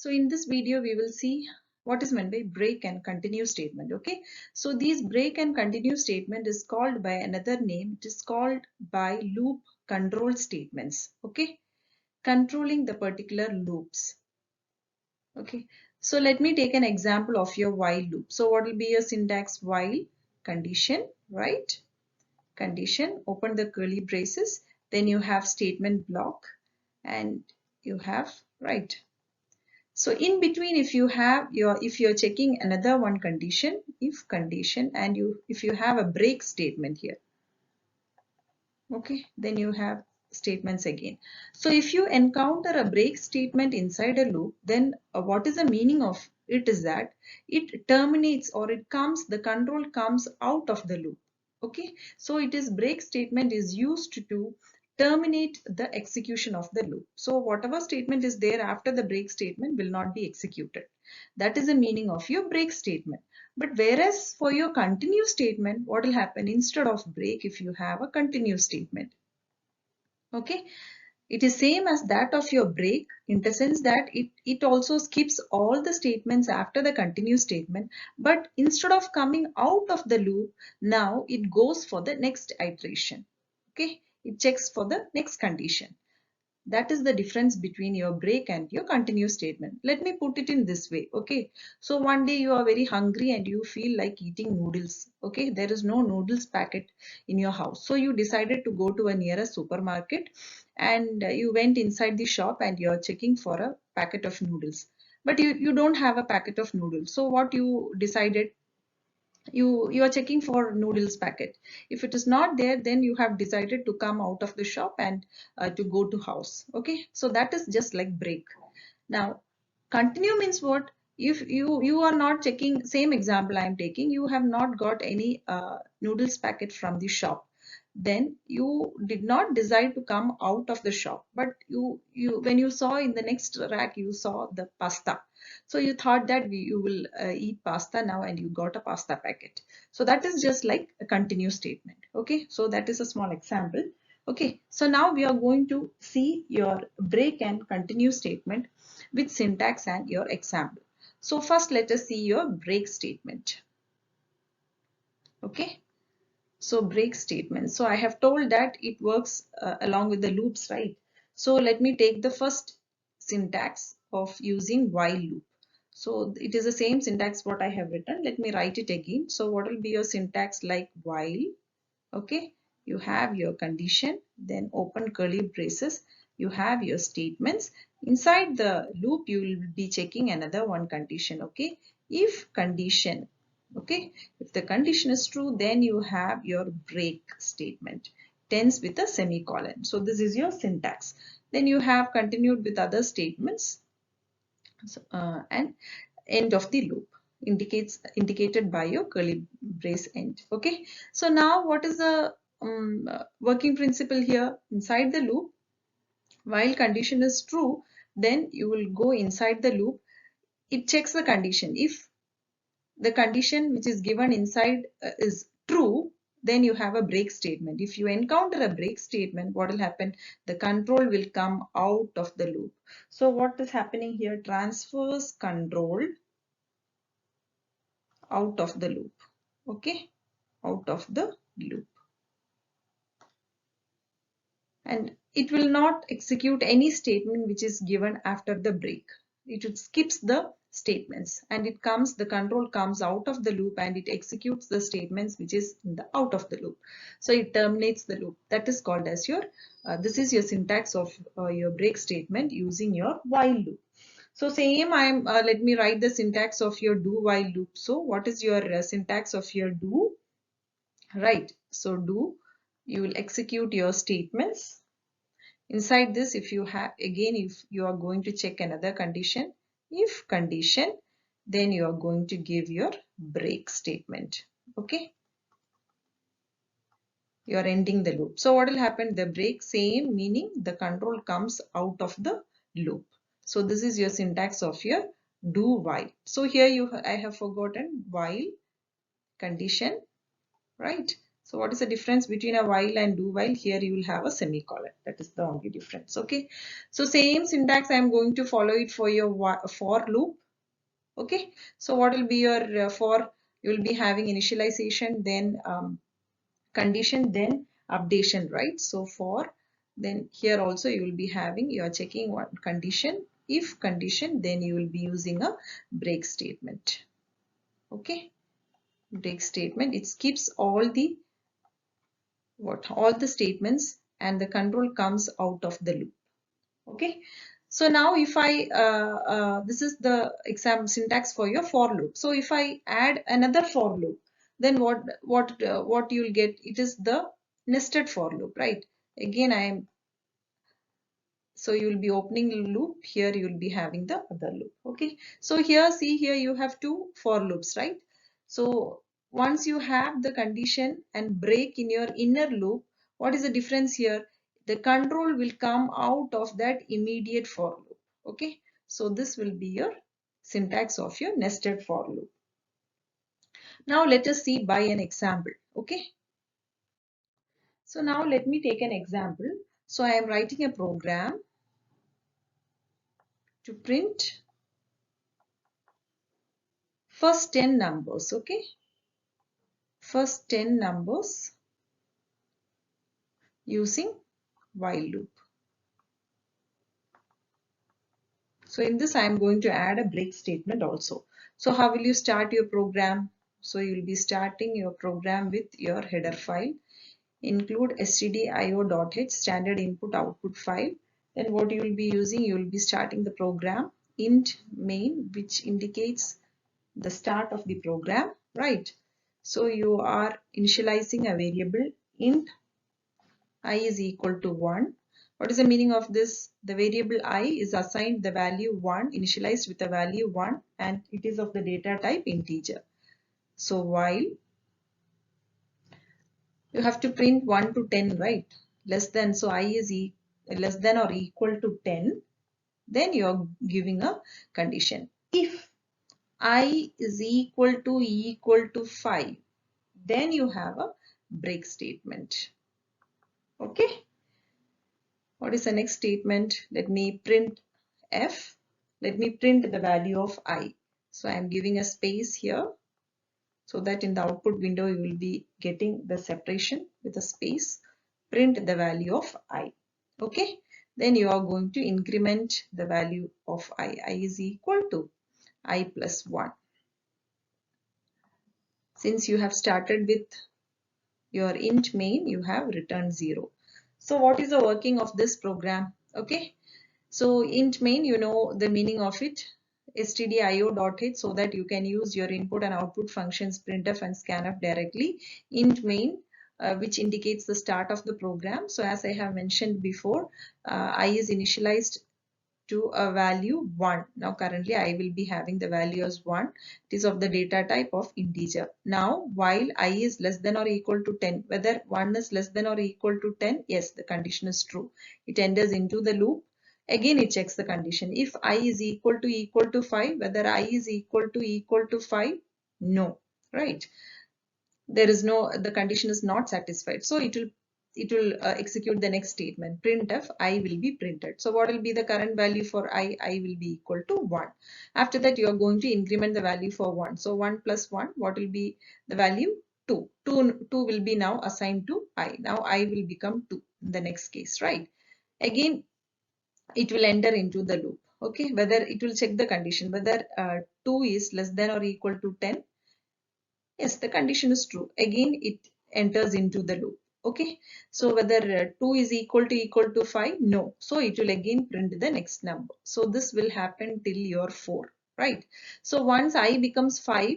So in this video, we will see what is meant by break and continue statement. Okay. So these break and continue statement is called by another name. It is called by loop control statements. Okay. Controlling the particular loops. Okay. So let me take an example of your while loop. So what will be your syntax? While condition, right? Condition, open the curly braces. Then you have statement block and you have right. So in between, if you're checking another one condition, if condition, and if you have a break statement here, okay, then you have statements again. So if you encounter a break statement inside a loop, then what is the meaning of it is that it terminates or the control comes out of the loop. Okay, so it is break statement is used to terminate the execution of the loop. So whatever statement is there after the break statement will not be executed. That is the meaning of your break statement. But whereas for your continue statement, what will happen instead of break if you have a continue statement? Okay, it is same as that of your break in the sense that it also skips all the statements after the continue statement, but instead of coming out of the loop, now it goes for the next iteration. Okay, it checks for the next condition. That is the difference between your break and your continue statement. Let me put it in this way. Okay, so one day you are very hungry and you feel like eating noodles. Okay, there is no noodles packet in your house, so you decided to go to a nearest supermarket and you went inside the shop and you are checking for a packet of noodles, but you don't have a packet of noodles. So what you decided, you are checking for noodles packet. If it is not there, then you have decided to come out of the shop and to go to house. Okay, so that is just like break. Now continue means what? If you are not checking, same example I am taking, you have not got any noodles packet from the shop, then you did not decide to come out of the shop, but you when you saw in the next rack, you saw the pasta. So you thought that you will eat pasta now and you got a pasta packet. So that is just like a continue statement. Okay, so that is a small example. Okay, so now we are going to see your break and continue statement with syntax and your example. So first let us see your break statement. Okay, so break statement. So I have told that it works along with the loops, right? So let me take the first syntax of using while loop. So it is the same syntax what I have written. Let me write it again. So what will be your syntax like while? Okay, you have your condition, then open curly braces, you have your statements. Inside the loop, you will be checking another one condition. Okay, if condition, okay, if the condition is true, then you have your break statement, ends with a semicolon. So this is your syntax. Then you have continued with other statements, and end of the loop indicated by your curly brace end. Okay, so now what is the working principle here? Inside the loop, while condition is true, then you will go inside the loop. It checks the condition. If the condition which is given inside is true, then you have a break statement. If you encounter a break statement, what will happen? The control will come out of the loop. So what is happening here? Transfers control out of the loop. Okay, out of the loop, and it will not execute any statement which is given after the break. It skips the statements and the control comes out of the loop and it executes the statements which is in the out of the loop. So it terminates the loop. That is called as your this is your syntax of your break statement using your while loop. So same, let me write the syntax of your do while loop. So what is your syntax of your do? Right, so do, you will execute your statements. Inside this, if you have, again, if you are going to check another condition, if condition, then you are going to give your break statement. Okay, you are ending the loop. So what will happen? The break, same meaning the control comes out of the loop. So this is your syntax of your do while. So here I have forgotten while condition, right? So what is the difference between a while and do while? Here you will have a semicolon. That is the only difference. Okay. So same syntax I am going to follow it for your for loop. Okay. So what will be your for? You will be having initialization, then condition, then updation, right? So for, then here also you will be having, you are checking one condition. If condition, then you will be using a break statement. Okay. Break statement. It skips all the all the statements and the control comes out of the loop. Okay. So now if I this is the exam syntax for your for loop. So if I add another for loop, then what you'll get, it is the nested for loop, right? Again I am, so you will be opening the loop, here you will be having the other loop. Okay. So here, see, here you have two for loops, right? So once you have the condition and break in your inner loop, what is the difference here? The control will come out of that immediate for loop. Okay. So this will be your syntax of your nested for loop. Now let us see by an example. Okay. So now let me take an example. So I am writing a program to print first 10 numbers. Okay. First 10 numbers using while loop. So in this I am going to add a break statement also. So how will you start your program? So you will be starting your program with your header file. Include stdio.h, standard input output file. Then what you will be using, you will be starting the program int main, which indicates the start of the program, right? So you are initializing a variable int I is equal to 1. What is the meaning of this? The variable I is assigned the value 1, initialized with the value 1, and it is of the data type integer. So while you have to print 1 to 10, right? Less than, so I is less than or equal to 10, then you are giving a condition. If I is equal to 5, then you have a break statement. Okay. What is the next statement? Let me print f. Let me print the value of I. So I am giving a space here so that in the output window you will be getting the separation with a space. Print the value of I. Okay. Then you are going to increment the value of I. I is equal to I plus 1. Since you have started with your int main, you have returned 0. So what is the working of this program? Okay. So int main, you know the meaning of it, stdio.h, so that you can use your input and output functions printf and scanf directly. Int main, which indicates the start of the program. So as I have mentioned before, I is initialized to a value 1. Now currently I will be having the value as 1. It is of the data type of integer. Now while I is less than or equal to 10, whether 1 is less than or equal to 10, yes, the condition is true. It enters into the loop. Again it checks the condition. If I is equal to 5, whether I is equal to 5, no, right? There is no, the condition is not satisfied. So it will execute the next statement, printf I will be printed. So what will be the current value for I? I will be equal to 1. After that you are going to increment the value for 1. So 1 plus 1, what will be the value? 2. 2 will be now assigned to I. Now I will become 2 in the next case, right? Again it will enter into the loop. Okay, whether it will check the condition, whether 2 is less than or equal to 10. Yes, the condition is true. Again, it enters into the loop. Okay. So whether 2 is equal to 5, no. So it will again print the next number. So this will happen till your 4, right? So once I becomes 5,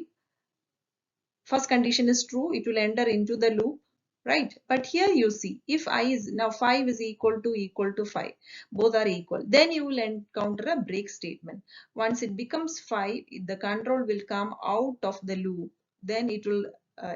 first condition is true, it will enter into the loop, right? But here you see, if I is now 5 is equal to 5, both are equal, then you will encounter a break statement. Once it becomes 5, the control will come out of the loop, then it will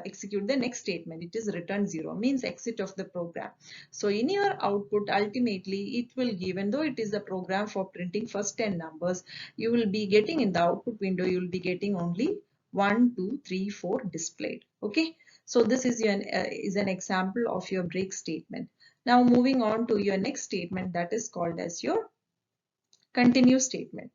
execute the next statement. It is return 0, means exit of the program. So in your output, ultimately it will give, even though it is a program for printing first 10 numbers, you will be getting in the output window, you will be getting only 1, 2, 3, 4 displayed. Okay. So this is an example of your break statement. Now moving on to your next statement, that is called as your continue statement.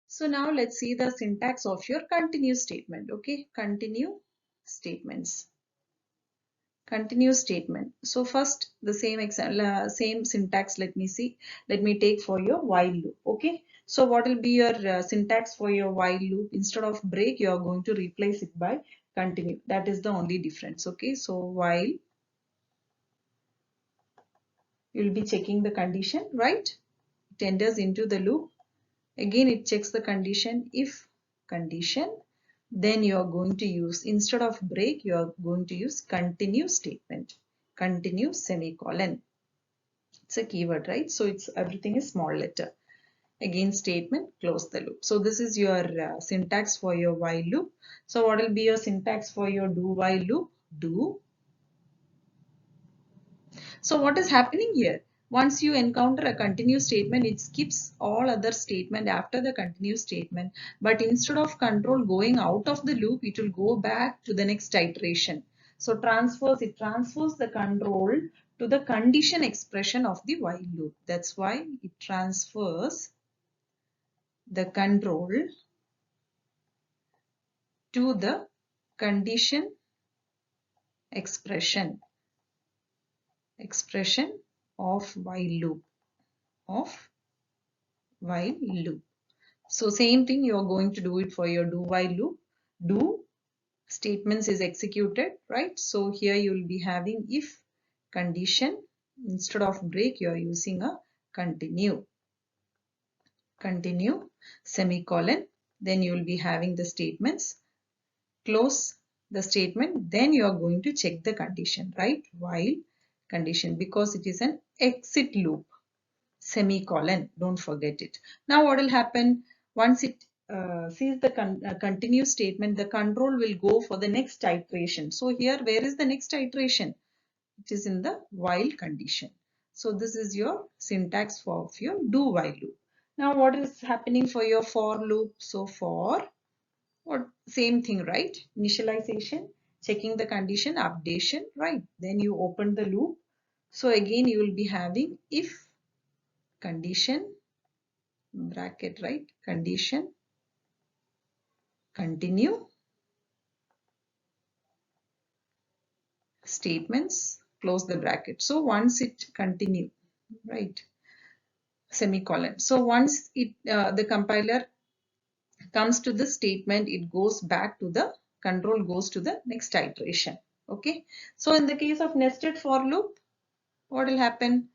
So now let's see the syntax of your continue statement. Okay, continue statements. Continue statement. So first the same syntax, let me take for your while loop. Okay, so what will be your syntax for your while loop? Instead of break, you are going to replace it by continue. That is the only difference. Okay, so while you will be checking the condition, right? It enters into the loop. Again, it checks the condition. If condition, then you are going to use, instead of break, you are going to use continue statement. Continue semicolon. It's a keyword, right? So it's everything is small letter. Again, statement, close the loop. So this is your syntax for your while loop. So what will be your syntax for your do while loop? Do. So what is happening here? Once you encounter a continue statement, it skips all other statement after the continue statement. But instead of control going out of the loop, it will go back to the next iteration. So it transfers the control to the condition expression of the while loop. That's why it transfers the control to the condition expression of while loop. So same thing, you are going to do it for your do while loop. Do statements is executed, right? So here you will be having if condition, instead of break you are using a continue semicolon. Then you will be having the statements, close the statement, then you are going to check the condition, right? While condition, because it is an exit loop. Semicolon, don't forget it. Now what will happen? Once it sees the continue statement, the control will go for the next iteration. So here, where is the next iteration? It is in the while condition. So this is your syntax for your do while loop. Now what is happening for your for loop? So for, what, same thing, right? Initialization, checking the condition, updation, right? Then you open the loop. So again you will be having if condition bracket, right? Condition continue statements, close the bracket. So once it continue, right? Semicolon. So once it the compiler comes to the statement, it goes back to the control, goes to the next iteration. Okay. So in the case of nested for loop, what will happen?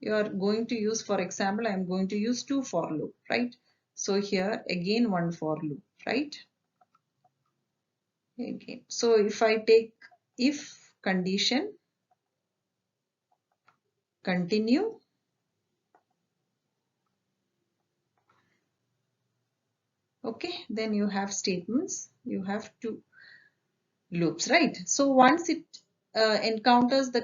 You are going to use, for example, I am going to use two for loop, right? So here again one for loop, right? Again. So if I take if condition continue, okay, then you have statements, you have two loops, right? So once it encounters the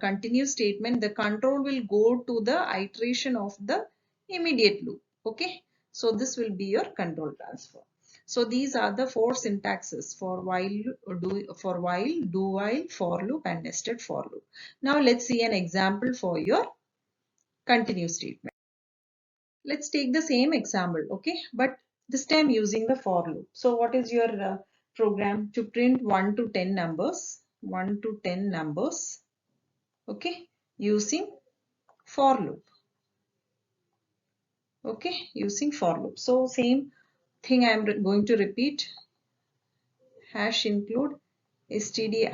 continue statement, the control will go to the iteration of the immediate loop. Okay, so this will be your control transfer. So these are the four syntaxes for while, do while, for loop, and nested for loop. Now let's see an example for your continue statement. Let's take the same example, okay, but this time using the for loop. So what is your program? To print 1 to 10 numbers, 1 to 10 numbers, okay, using for loop, okay, using for loop. So same thing I am going to repeat, hash include stdio.h,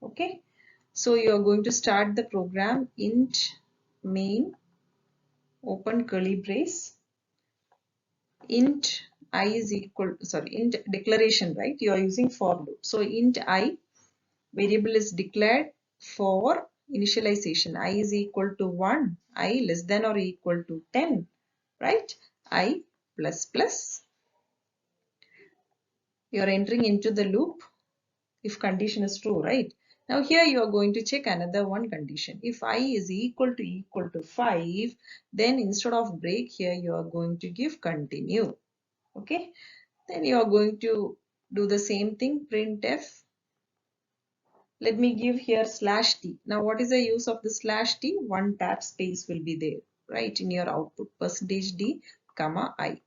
okay. So you are going to start the program int main, open curly brace, int I is equal, sorry, int declaration, right? You are using for loop. So int I variable is declared for initialization. I is equal to 1, I less than or equal to 10, right? I plus plus. You are entering into the loop if condition is true, right? Now here you are going to check another one condition. If I is equal to 5, then instead of break, here you are going to give continue. Okay, then you are going to do the same thing, printf. Let me give here /t. Now what is the use of the /t? One tab space will be there, right, in your output, %d, comma I.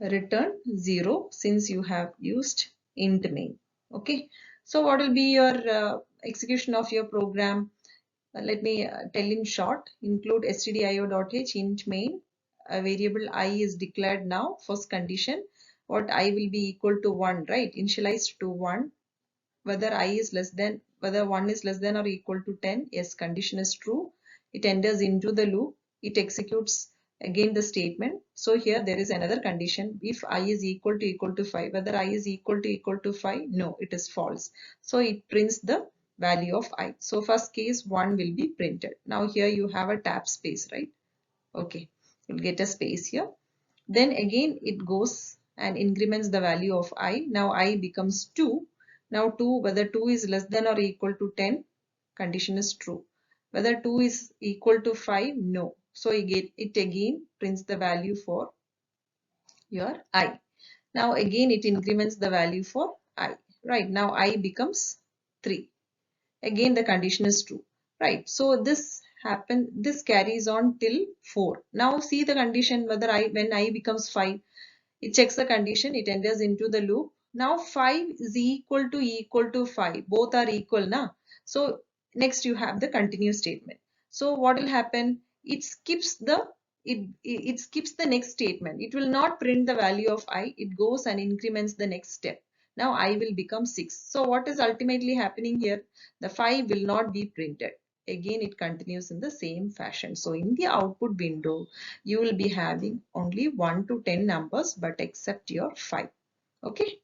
Return 0 since you have used int main. Okay, so what will be your execution of your program? Let me tell in short. Include stdio.h int main. A variable I is declared now. First condition, what I will be equal to 1, right? Initialized to 1. Whether I is less than, whether 1 is less than or equal to 10. Yes, condition is true. It enters into the loop. It executes again the statement. So here there is another condition. If I is equal to 5, whether I is equal to 5, no, it is false. So it prints the value of I. So first case 1 will be printed. Now here you have a tab space, right? Okay, you'll get a space here. Then again it goes and increments the value of I. Now I becomes 2. Now 2, whether 2 is less than or equal to 10, condition is true. Whether 2 is equal to 5, no. So it again prints the value for your I. Now again it increments the value for I. Right, now I becomes 3. Again the condition is true. Right, so this carries on till 4. Now see the condition, whether when I becomes 5, it checks the condition, it enters into the loop. Now 5 is equal to 5. Both are equal now. So next you have the continue statement. So what will happen? It skips the next statement. It will not print the value of I. It goes and increments the next step. Now I will become 6. So what is ultimately happening here? The 5 will not be printed. Again it continues in the same fashion. So in the output window, you will be having only 1 to 10 numbers, but except your 5. Okay.